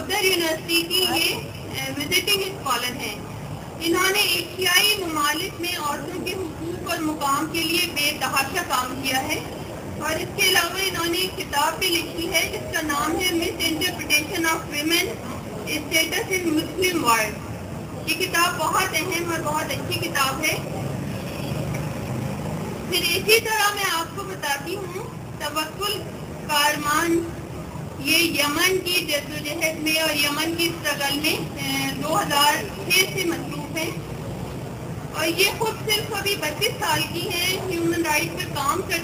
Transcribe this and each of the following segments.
Safdar university کی یہ visiting scholar ہیں. انہوں نے ایشیائی ممالک میں عورتوں کے حقوق اور مقام کے لیے بے تحاشا کام کیا ہے، اور اس کے علاوہ انہوں نے ایک کتاب بھی لکھی ہے جس کا نام ہے misinterpretation of women status in Muslim world. یہ کتاب بہت اہم اور بہت اچھی کتاب ہے. پھر اسی طرح میں آپ کو بتاتی ہوں توکل کارمان، یہ یمن کی جدوجہد میں اور یمن کی اسٹرگل میں 2006 سے مصروف ہے، اور یہ خود صرف ابھی 32 سال کی ہیں. ہیومن رائٹ پہ کام کر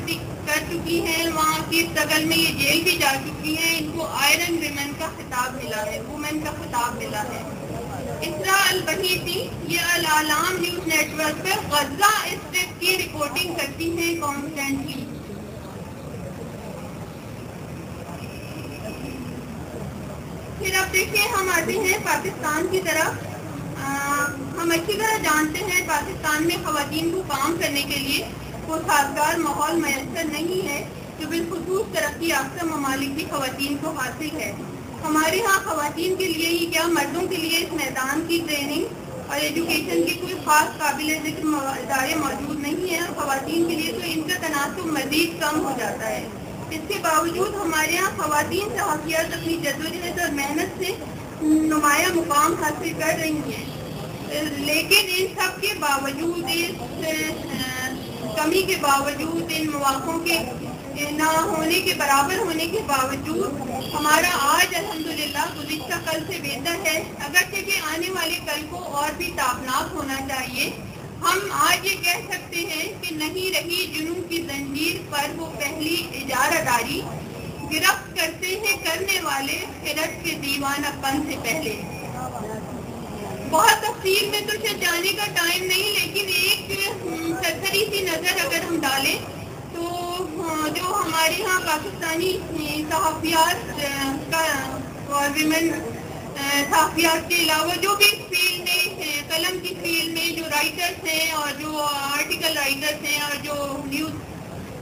چکی ہیں. وہاں کی اسٹرگل میں یہ جیل بھی جا چکی ہیں. ان کو آئرن ویمن کا خطاب ملا ہے، وومن کا خطاب ملا ہے. اسرا البحیثی یہ الاعلام نیوز نیٹ ورک پر غزہ اسٹرپ کی رپورٹنگ کرتی ہیں کانسٹینٹلی. پھر اب دیکھیں ہم آتے ہیں پاکستان کی طرف. ہم اچھی طرح جانتے ہیں پاکستان میں خواتین کو کام کرنے کے لیے کوئی سازگار ماحول میسر نہیں ہے جو بالخصوص ترقی یافتہ ممالک کی خواتین کو حاصل ہے. ہمارے ہاں خواتین کے لیے ہی کیا مردوں کے لیے اس میدان کی ٹریننگ اور ایجوکیشن کے کوئی خاص قابل ذکر ادارے موجود نہیں ہیں، اور خواتین کے لیے تو ان کا تناسب مزید کم ہو جاتا ہے. اس کے باوجود ہمارے ہاں خواتین صحافیات اپنی جدوجہد اور محنت سے نمایاں مقام حاصل کر رہی ہیں. لیکن ان سب کے باوجود، اس کمی کے باوجود، ان مواقعوں کے نہ ہونے کے برابر ہونے کے باوجود ہمارا آج الحمدللہ گزشتہ کل سے بہتر ہے، اگرچہ کہ آنے والے کل کو اور بھی تابناک ہونا چاہیے. ہم آج یہ کہہ سکتے ہیں کہ نہیں رہی جنون کی زنجیر پر وہ پہلی اجارہ داری، گرفت کرتے ہیں کرنے والے خرد کے دیوانہ پن سے پہلے. بہت تفصیل میں تو جانے کا ٹائم نہیں، لیکن ایک سرسری سی نظر اگر ہم ڈالیں تو جو ہمارے ہاں پاکستانی صحافیات کا اور ویمن صحافیات کے علاوہ جو بھی اس فیلڈ میں قلم کی فیلڈ میں جو رائٹرس ہیں اور جو آرٹیکل رائٹرس ہیں اور جو نیوز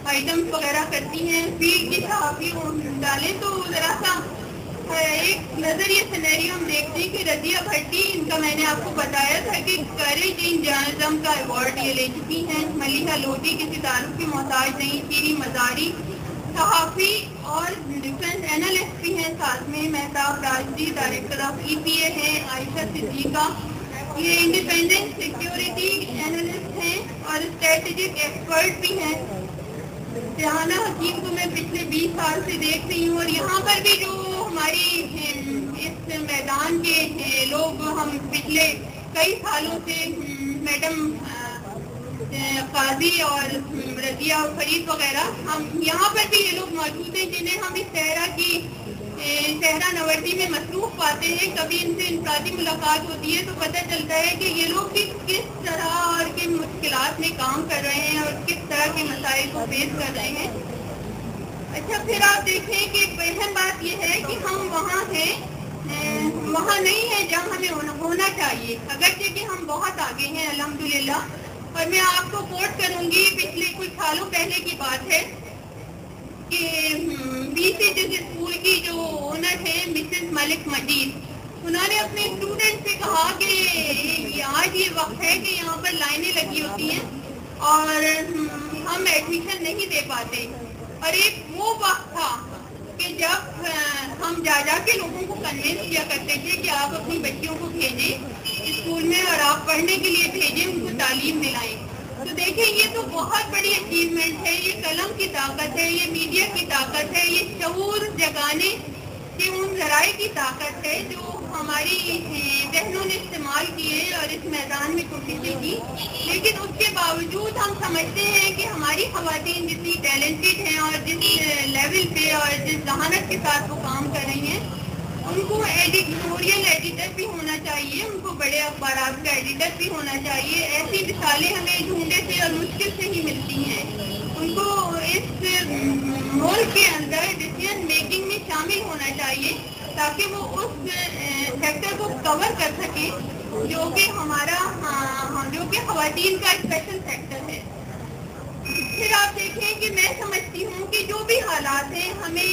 آئٹمس وغیرہ کرتی ہیں فیلڈ کی صحافی ڈالیں تو ذرا سا ایک نظر یہ سینیریو ہم دیکھتے ہیں کہ رضیہ بھٹی، ان کا میں نے آپ کو بتایا تھا کہ کریج ان جرنلزم کا ایوارڈ یہ لے چکی ہیں. ملیحہ لودھی کسی تعارف کی محتاج نہیں. شیریں مزاری صحافی اور ڈیفنس اینالسٹ بھی ہیں ساتھ میں. Mahtab Rashdi director of EPA ہیں. عائشہ صدیقہ یہ انڈیپینڈنٹ سیکیورٹی اینالسٹ ہیں اور اسٹریٹجک ایکسپرٹ بھی ہیں. ریحانہ حکیم کو میں پچھلے 20 سال سے دیکھ رہی ہوں، اور یہاں پر بھی جو ہماری اس میدان کے لوگ ہم پچھلے کئی سالوں سے میڈم قاضی اور رضیہ فرید وغیرہ، ہم یہاں پر بھی یہ لوگ موجود ہیں جنہیں ہم اس صحرا نوردی میں مصروف پاتے ہیں. کبھی ان سے انفرادی ملاقات ہوتی ہے تو پتہ چلتا ہے کہ یہ لوگ بھی کس طرح اور کن مشکلات میں کام کر رہے ہیں اور کس طرح کے مسائل کو فیس کر رہے ہیں. اچھا پھر آپ دیکھیں کہ اہم بات یہ ہے کہ ہم وہاں ہیں، وہاں نہیں ہیں جہاں ہمیں ہونا چاہیے، اگرچہ کہ ہم بہت آگے ہیں الحمدللہ. اور میں آپ کو کوٹ کروں گی، پچھلے کچھ سالوں پہلے کی بات ہے کہ BCS اسکول کی جو اونر ہے مسز ملک مجید، انہوں نے اپنے اسٹوڈنٹ سے کہا کہ آج یہ وقت ہے کہ یہاں پر لائنیں لگی ہوتی ہیں اور ہم ایڈمیشن نہیں دے پاتے. اور ایک وہ وقت تھا کہ جب ہم جا کے لوگوں کو کنوینس کیا کرتے تھے کہ آپ اپنی بچیوں کو بھیجیں اسکول میں اور آپ پڑھنے کے لیے بھیجیں، ان کو تعلیم دلائیں. تو دیکھیں یہ تو بہت بڑی اچیومنٹ ہے. یہ قلم کی طاقت ہے، یہ میڈیا کی طاقت ہے، یہ شعور جگانے کے ان ذرائع کی طاقت ہے جو ہماری بہنوں نے استعمال کیے اور اس میدان میں کوششیں کی. لیکن اس کے باوجود ہم سمجھتے ہیں کہ ہماری خواتین جتنی ٹیلنٹڈ ہیں اور جس لیول پہ اور جس ذہانت کے ساتھ وہ کام کر رہی ہیں، ان کو ایڈیٹوریل ایڈیٹر بھی ہونا چاہیے، ان کو بڑے اخبارات کا ایڈیٹر بھی ہونا چاہیے. ایسی مثالیں ہمیں ڈھونڈے سے اور مشکل سے ہی ملتی ہیں. ان کو اس ملک کے اندر ڈیسیژن میکنگ میں شامل ہونا چاہیے تاکہ وہ اس سیکٹر کو کور کر سکیں جو کہ ہمارا جو کہ خواتین کا اسپیشل سیکٹر ہے. پھر آپ دیکھیں کہ میں سمجھتی ہوں کہ جو بھی حالات ہیں ہمیں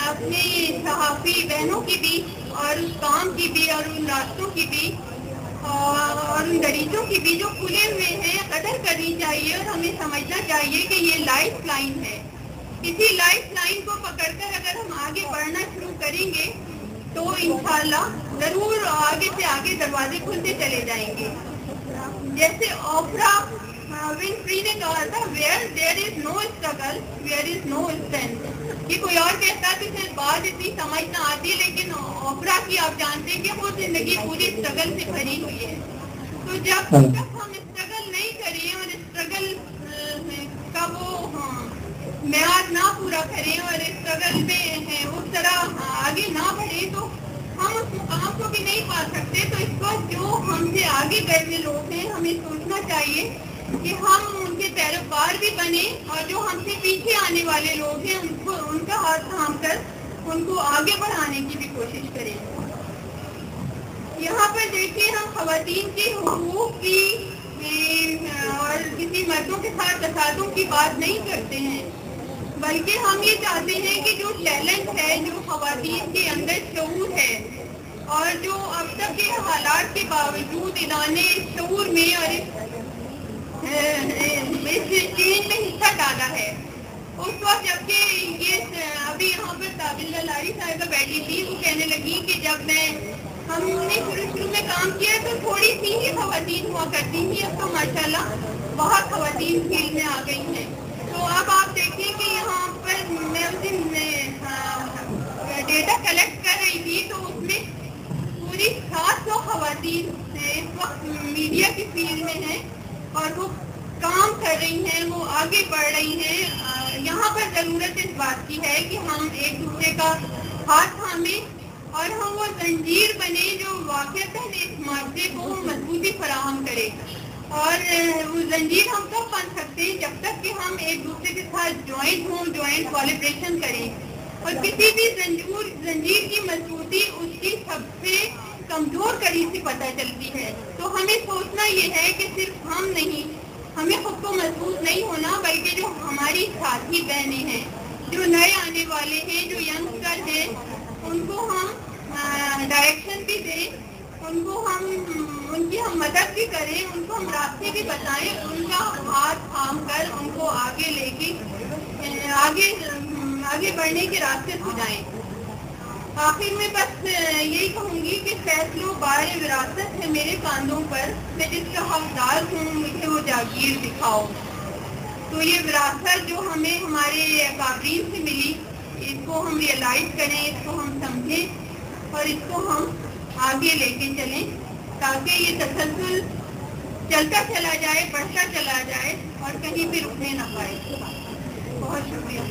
اپنے صحافی بہنوں کی بھی اور اس کام کی بھی اور ان راستوں کی بھی اور ان دریچوں کی بھی جو کھلے ہوئے ہیں قدر کرنی چاہیے اور ہمیں سمجھنا چاہیے کہ یہ لائف لائن ہے. کسی لائف لائن کو پکڑ کر اگر ہم آگے بڑھنا شروع کریں گے تو انشاءاللہ ضرور آگے سے آگے دروازے کھلتے چلے جائیں گے. جیسے اوپرا ونفری نے کہا تھا where there is no struggle where is no strength. یہ کوئی اور کہتا تو پھر بات اتنی سمجھ نہ آتی, لیکن اوپرا کی آپ جانتے ہیں کہ وہ زندگی پوری اسٹرگل سے بھری ہوئی ہے. تو جب تک ہم اسٹرگل نہیں کریں اور اسٹرگل کا وہ معیار نہ پورا کریں اور اسٹرگل میں اس طرح آگے نہ بڑھیں تو ہم اس مقام کو بھی نہیں پا سکتے. تو اس وقت جو ہم سے آگے گئے ہوئے لوگ ہیں ہمیں سوچنا چاہیے کہ ہم ان کے پیروکار بھی بنیں اور جو ہم سے پیچھے آنے والے لوگ ہیں ان کا ہاتھ تھام کر ان کو آگے بڑھانے کی بھی کوشش کریں. یہاں پر دیکھیے ہم خواتین کے حقوق کی اور کسی مردوں کے ساتھ تصادم کی بات نہیں کرتے ہیں, بلکہ ہم یہ چاہتے ہیں کہ جو ٹیلنٹ ہے, جو خواتین کے اندر شعور ہے اور جو اب تک کے حالات کے باوجود ادانے شعور میں اور اس چینج میں حصہ ڈالا ہے, اس وقت جبکہ یہ ابھی یہاں پر تابلہ لاری صاحبہ بیٹھی تھی, وہ کہنے لگی کہ جب ہم نے شروع میں کام کیا تو تھوڑی سی ہی خواتین ہوا کرتی تھی, اب تو ماشاءاللہ بہت خواتین فیلڈ میں آ گئی ہیں. تو اب آپ دیکھیں کہ یہاں پر میں اس دن ڈیٹا کلیکٹ کر رہی تھی تو اس میں پوری 700 خواتین اس وقت میڈیا کی فیلڈ میں ہیں اور وہ کام کر رہی ہیں, وہ آگے بڑھ رہی ہیں. یہاں پر ضرورت اس بات کی ہے کہ ہم ایک دوسرے کا ہاتھ تھامیں اور ہم وہ زنجیر بنے جو واقعتاً اس معاشرے کو مضبوطی فراہم کرے. اور وہ زنجیر ہم تب بن سکتے ہیں جب تک کہ ہم ایک دوسرے کے ساتھ جوائنٹ ہوں, جوائنٹ کولیبریشن کریں. اور کسی بھی زنجیر کی مضبوطی اس کی سب سے کمزور کڑی سے پتہ چلتی ہے. تو ہمیں سوچنا یہ ہے کہ صرف ہم نہیں, ہمیں خود کو مضبوط نہیں ہونا, بلکہ جو ہماری ساتھی بہنیں ہیں, جو نئے آنے والے ہیں, جو ینگسٹر ہیں, ان کو ہم ڈائریکشن بھی دیں, ان کی ہم مدد بھی کریں, ان کو ہم راستے بھی بتائیں, ان کا ہاتھ تھام کر ان کو آگے لے کے آگے بڑھنے کے راستے سجائیں. آخر میں بس یہی کہوں گی کہ فیصلوں بار وراثت ہے میرے کاندھوں پر, میں جس کا حقدار ہوں مجھے وہ جاگیر دکھاؤ. تو یہ وراثت جو ہمیں ہمارے اکابرین سے ملی, اس کو ہم ریئلائز کریں, اس کو ہم سمجھیں اور اس کو ہم آگے لے کے چلیں تاکہ یہ تسلسل چلتا چلا جائے, بڑھتا چلا جائے اور کہیں بھی رکنے نہ پائے. بہت شکریہ.